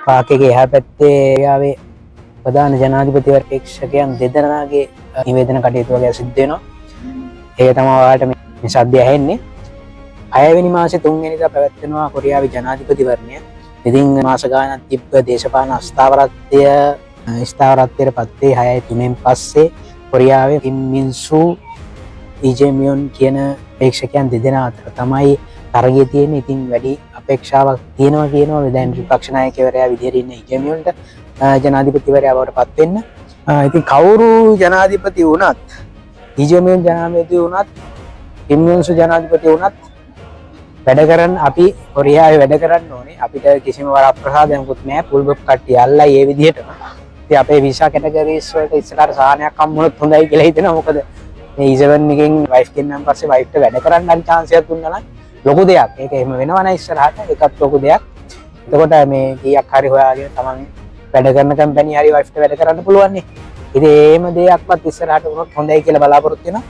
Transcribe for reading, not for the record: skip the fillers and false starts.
පාකගේ එහා පැත්තේ යාවේ ප්‍රධාන ජනාධිපතිවර ප්‍රේක්ෂකයන් දෙදෙනාගේ නිවේදන කටයුතු වගේ සිද්ධ වෙනවා. ඒක තමයි ඔයාලට මේ සද්දය ඇහෙන්නේ. 6 වෙනි මාසේ 3 වෙනිදා පැවැත්වෙනවා කොරියාවේ ජනාධිපතිවරණය. ඉතින් මාස ගානක් තිබ්බ දේශපාලන ස්ථාවරත්වයට පත් වේ 6/3 පස්සේ කොරියාවේ කිම් මින් සූ lee jae-myung කියන ප්‍රේක්ෂකයන් දෙදෙනා අතර තමයි තරගය තියෙන්නේ. ඉතින් වැඩි අපේක්ෂාවක් තියෙනවා කියනවා දැන් විපක්ෂ නායකවරයා විදිහට ඉන්න lee jae-myungට ජනාධිපතිවරයා බවට පත් වෙන්න. ඉතින් කවුරු ජනාධිපති වුණත් lee jae-myung ජනාධිපති වුණත් කිම් මින් සූ ජනාධිපති වුණත් වැඩ කරන්න අපි කොරියාවේ වැඩ කරන්න ඕනේ. අපිට කිසිම වරප්‍රසාදයක්වත් නැහැ. ෆුල් බොප් කට්ටිය අල්ලයි ඒ විදිහටම. ඉතින් අපේ වීසා කැටගරිස් වලට ඉස්සරහට සාහනයක් හම්බුනොත් හොඳයි කියලා හිතෙනවා. මොකද මේ E7 එකෙන් වයිෆ් කෙනාන් පස්සේ වයිෆ්ට වැඩ කරන්න හරි chance එකක් දුන්නා නම් ලොකු දෙයක්. ඒක එහෙම වෙනවා නම් ඉස්සරහට ඒකත් ලොකු දෙයක්. එතකොට මේ කීයක් හරි හොයාගෙන තමන් වැඩ කරන කම්පැනි හරි වයිෆ්ට වැඩ කරන්න පුළුවන් නේ. ඉතින් එහෙම දෙයක්වත් ඉස්සරහට වුණොත් හොඳයි කියලා බලාපොරොත්තු වෙනවා.